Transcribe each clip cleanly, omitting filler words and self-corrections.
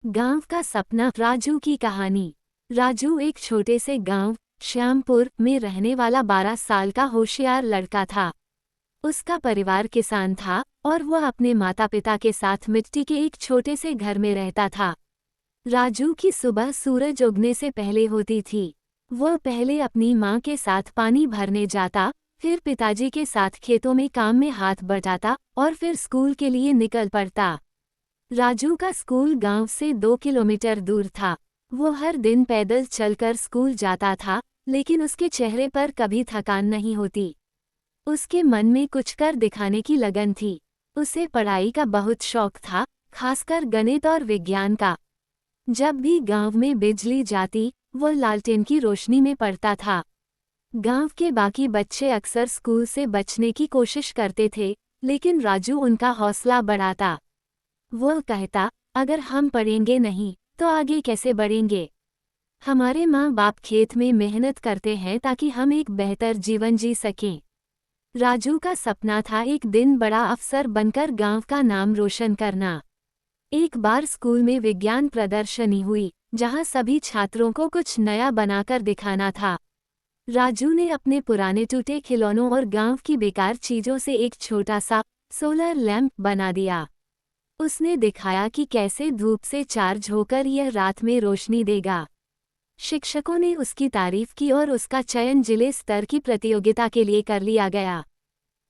गांव का सपना। राजू की कहानी। राजू एक छोटे से गांव श्यामपुर में रहने वाला 12 साल का होशियार लड़का था। उसका परिवार किसान था और वह अपने माता पिता के साथ मिट्टी के एक छोटे से घर में रहता था। राजू की सुबह सूरज उगने से पहले होती थी। वह पहले अपनी माँ के साथ पानी भरने जाता, फिर पिताजी के साथ खेतों में काम में हाथ बटाता और फिर स्कूल के लिए निकल पड़ता। राजू का स्कूल गांव से 2 किलोमीटर दूर था। वो हर दिन पैदल चलकर स्कूल जाता था, लेकिन उसके चेहरे पर कभी थकान नहीं होती। उसके मन में कुछ कर दिखाने की लगन थी। उसे पढ़ाई का बहुत शौक था, खासकर गणित और विज्ञान का। जब भी गांव में बिजली जाती, वो लालटेन की रोशनी में पढ़ता था। गांव के बाकी बच्चे अक्सर स्कूल से बचने की कोशिश करते थे, लेकिन राजू उनका हौसला बढ़ाता। वो कहता, अगर हम पढ़ेंगे नहीं तो आगे कैसे बढ़ेंगे। हमारे माँ बाप खेत में मेहनत करते हैं ताकि हम एक बेहतर जीवन जी सकें। राजू का सपना था एक दिन बड़ा अफसर बनकर गांव का नाम रोशन करना। एक बार स्कूल में विज्ञान प्रदर्शनी हुई, जहां सभी छात्रों को कुछ नया बनाकर दिखाना था। राजू ने अपने पुराने टूटे खिलौनों और गांव की बेकार चीजों से एक छोटा सा सोलर लैंप बना दिया। उसने दिखाया कि कैसे धूप से चार्ज होकर यह रात में रोशनी देगा। शिक्षकों ने उसकी तारीफ की और उसका चयन जिले स्तर की प्रतियोगिता के लिए कर लिया गया।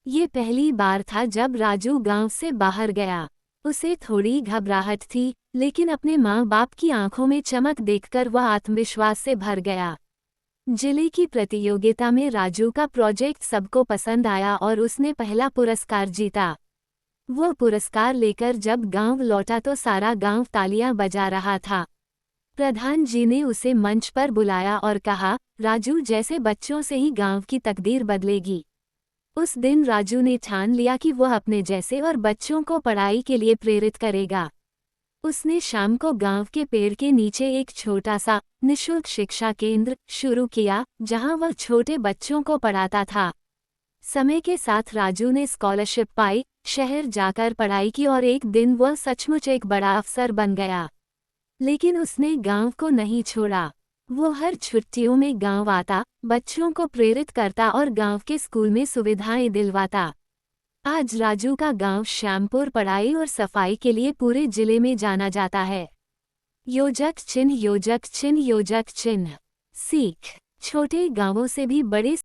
ये पहली बार था जब राजू गांव से बाहर गया। उसे थोड़ी घबराहट थी, लेकिन अपने माँ बाप की आंखों में चमक देखकर वह आत्मविश्वास से भर गया। जिले की प्रतियोगिता में राजू का प्रोजेक्ट सबको पसंद आया और उसने पहला पुरस्कार जीता। वो पुरस्कार लेकर जब गांव लौटा तो सारा गांव तालियां बजा रहा था। प्रधान जी ने उसे मंच पर बुलाया और कहा, राजू जैसे बच्चों से ही गांव की तकदीर बदलेगी। उस दिन राजू ने ठान लिया कि वह अपने जैसे और बच्चों को पढ़ाई के लिए प्रेरित करेगा। उसने शाम को गांव के पेड़ के नीचे एक छोटा सा निःशुल्क शिक्षा केंद्र शुरू किया, जहां वह छोटे बच्चों को पढ़ाता था। समय के साथ राजू ने स्कॉलरशिप पाई, शहर जाकर पढ़ाई की और एक दिन वह सचमुच एक बड़ा अफसर बन गया। लेकिन उसने गांव को नहीं छोड़ा। वो हर छुट्टियों में गांव आता, बच्चों को प्रेरित करता और गांव के स्कूल में सुविधाएं दिलवाता। आज राजू का गांव श्यामपुर पढ़ाई और सफाई के लिए पूरे जिले में जाना जाता है। योजक चिन्ह योजक चिन्ह योजक चिन्ह। सीख। छोटे गांवों से भी बड़े